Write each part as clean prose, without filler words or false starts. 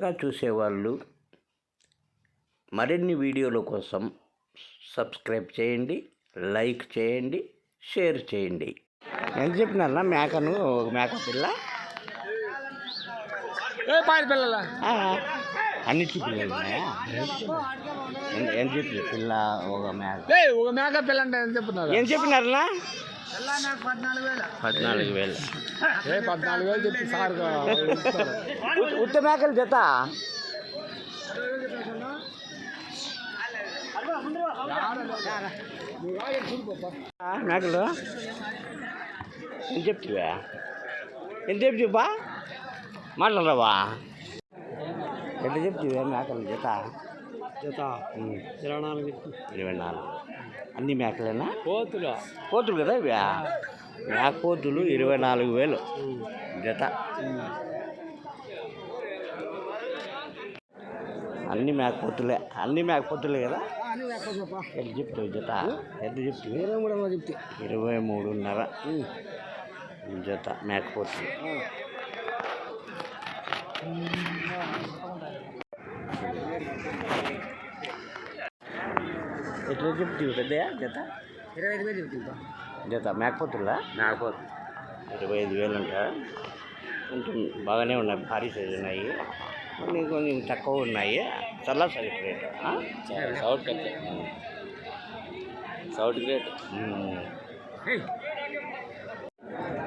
కొత్తగా చూసేవాళ్ళు మరిన్ని వీడియోల కోసం సబ్స్క్రైబ్ చేయండి, లైక్ చేయండి, షేర్ చేయండి. ఎంత చెప్పినారా మేకను? ఒక మేక పిల్ల పిల్లల అన్నిటి పిల్లలు ఉన్నాయా? ఎంత చెప్పి పిల్ల? ఒక మేక పిల్ల అంటే ఎంత చెప్తున్నారు? ఏం చెప్పినారన్నా? 14,000. 14,000 చెప్పి సార్ ఉత్త మేకలు జత మేకలు ఎంత చెప్తావా? ఎంత చెప్తా మాట్లాడరావా? ఎంత చెప్తావా మేకలు జత? 24. అన్ని మేకలేనా? కోతులు కదా ఇవి? మేకపోతులు 24,000 జత. అన్ని మేకపోతులే కదా? ఎంత చెప్తావు జత? ఎంత చెప్తావు? 23.5 జత మేకపోతులు. ఎట్లా చెప్తావు పెద్దయా జత? 25,000 చెప్తా జత మేకపోతులా? 25,000 అంట. కొంచెం బాగానే ఉన్నాయి, భారీ సైజు ఉన్నాయి, కొంచెం తక్కువ ఉన్నాయి. చాలా సైజు రేట్ సౌట్ గ్రేట్.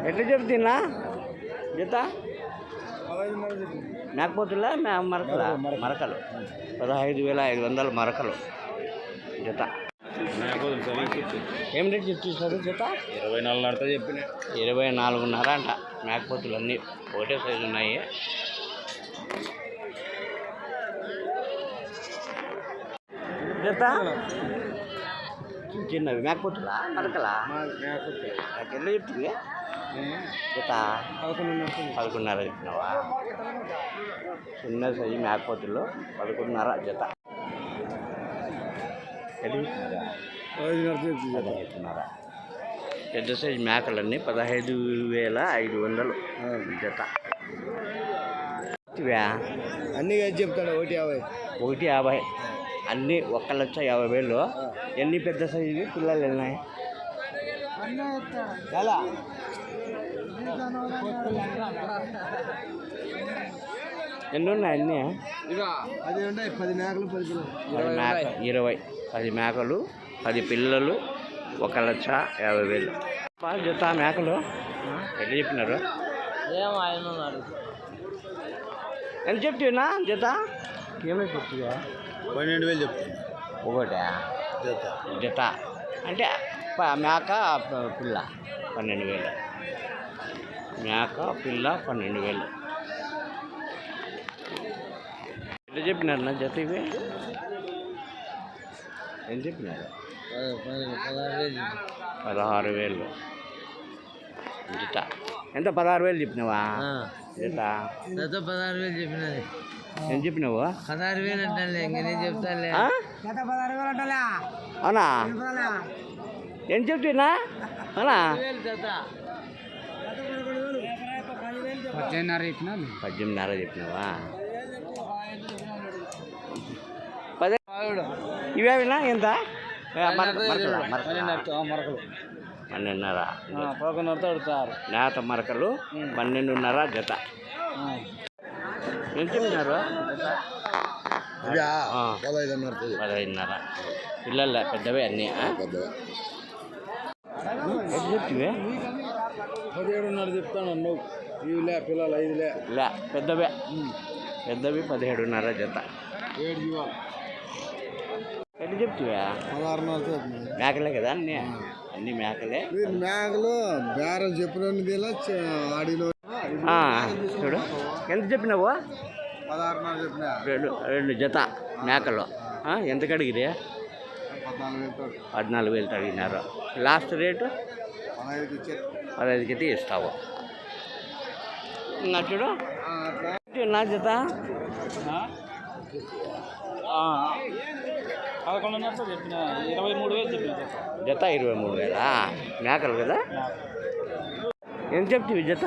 ఎట్లా చెప్తున్నా జత? మేకపోతులా మరకలు 15,500 మరకలు జత. ఏం రేట్ చెప్తున్నారు జత? 24.5 చెప్పిన. 24.5 అంట. మేకపోతులు అన్నీ ఒకటే సైజు ఉన్నాయి. జత చిన్నవి మేకపోతులా మరకలా? ఎంత చెప్తుంది జత? 11.5 చెప్పినావా? చిన్న సైజు మేకపోతులు 11.5 జత. చెప్తున్నారా? పెద్ద సైజు మేకలన్నీ 15,500 జత. అన్నీ చెప్తాడు 1,50,000 అన్నీ 1,50,000. ఎన్ని పెద్ద సైజు పిల్లలు ఉన్నాయి? ఎన్ని ఉన్నాయి? అన్నీ 10 మేకలు 10 పిల్లలు 1,50,000 జత మేకలు. ఎట్లా చెప్పినారు? ఎంత చెప్తున్నా జత? ఏమైపోతుందా? 12,000 చెప్తాను ఒకటా జత? అంటే మేక పిల్ల 12,000. మేక పిల్ల 12,000. ఎట్లా చెప్పినారు జత ఇవి? ఏం చెప్పినారు? 16,000 జత. ఎంత? 16,000 చెప్పినావా జత? 16,000 చెప్పినది. ఏం చెప్పినావు? 16,000 అంటే ఇంకనే చెప్తాలే. అవునా? ఏం చెప్తున్నా? అవునా? 18,500 చెప్పినావా? ఇవేనా? ఎంత? 12,500 నేత మరకలు 12.5 జత. ఏం చెప్పినారు? 15.5 పిల్లల పెద్దవే అన్నీ. ఎంత చెప్తివే? 17.5 చెప్తాను. ఇవిలే పిల్లలు 5లే పెద్దవే. పెద్దవి 17.5 జత. 7 జీవాలు. ఎట్లా చెప్తివా? 16.5 మేకలే కదా అన్ని మేకలే. మేకలు బేరం చెప్పిన ఆడిలో చూడు. ఎంత చెప్పినావు? 16.5 చెప్పిన. 2 జత మేకలు ఎంత కడిగిరి? 14,000 అడిగినారు. లాస్ట్ రేటు 15కి ఇస్తావు. ఇంకా చూడు నా జత 11.5 చెప్పిన. 23,000 చెప్పిన జత. 23,000 మేకలు కదా? ఎంత చెప్తావు జత?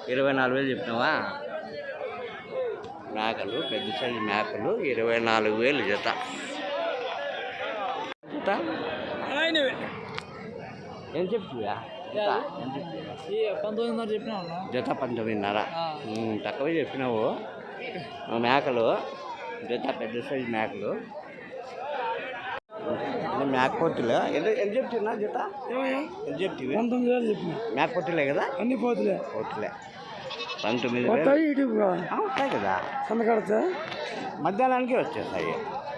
24,000 చెప్పినావా? మేకలు పెద్ద సైజు మేకలు 24,000 జత. జత ఏం చెప్తువా? ఈ 19,500 చెప్పినా జత 19,500. తక్కువే చెప్పినావు. మేకలు జత పెద్ద సైజు మేకలు. మేకపోతులు ఎంత చెప్తున్నా జత? ఎంత చెప్తివి? 19,000 చెప్పిన. మేకపోతులే కదా? అన్ని పోతులే. పోతులే 19,000 ఉంటాయి కదా. సన్నకడతా మధ్యాహ్నానికి వచ్చేస్తాయి.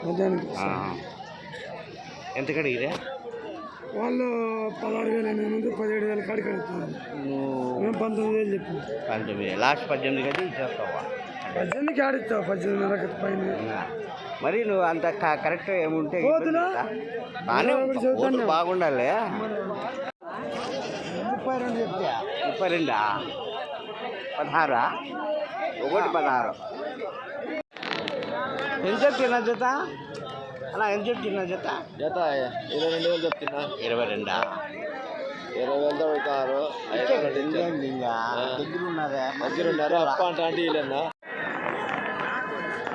మధ్యాహ్నానికి ఎంత కడిగిరే? వాళ్ళు 16,800 17,000 కాడికి అడుగుతున్నారు. మేము 19,000 చెప్పిన. 19 లాస్ట్ 18 కదా ఇచ్చేస్తావా? 18కి ఆడిస్తావు. 18,500 పైన. మరి నువ్వు అంత కరెక్ట్ ఏముంటే బాగుండాలి. 32 చెప్తా. 32 16 ఒకటి 16. ఎంత చెప్తున్నా జత అలా? ఎంత చెప్తున్నా జత? జత 22,000 చెప్తున్నా. 22 20,000 పెడతారు. దగ్గర ఉన్నారా? అప్ప అంటే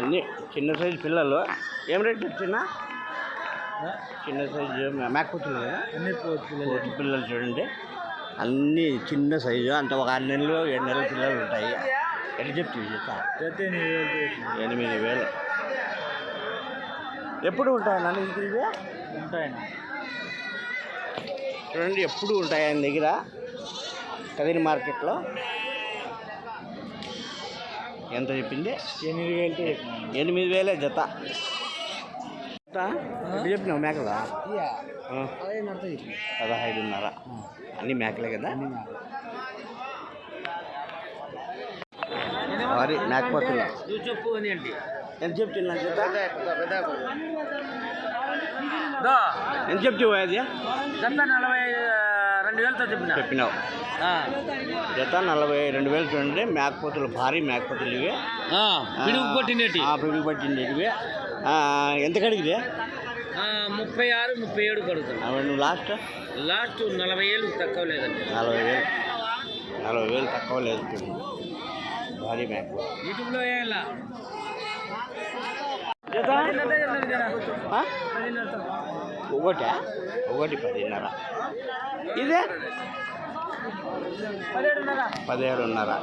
అన్నీ చిన్న సైజు పిల్లలు. ఏం రేట్ చెప్తున్నా? చిన్న సైజు మేకపోతులు కదా? అన్ని కోటి పిల్లలు చూడండి, అన్నీ చిన్న సైజు. అంత ఒక 6 నెలలు 7 నెలల పిల్లలు ఉంటాయి. ఎట్లా చెప్తుంది జత? 8,000. ఎప్పుడు ఉంటాయి నన్ను ఇంటివి? ఉంటాయండి చూడండి, ఎప్పుడు ఉంటాయి ఆయన దగ్గర కదిరి మార్కెట్లో. ఎంత చెప్పింది? 8,000 జత. ఎంత చెప్పినావు మేకలా? 15,500. అన్ని మేకలే కదా? వారి మేకపోతులు ఎంత చెప్తున్నా జత? ఎంత చెప్తావు? అది జత 42,000తో చెప్పినావు. జత 42,000 చూడండి. మేకపోతులు భారీ మేకపోతులు ఇవి. పిడుగు పట్టిండేటివి. ఎంత కడిగితే? 36, 37 కడుగుతాను. నువ్వు లాస్ట్ 40,000 తక్కువ లేదండి. 40,000 తక్కువ లేదు చూడండి. భారీ మేక. యూట్యూబ్లో ఒకటి 10,500. ఇదే 17,500.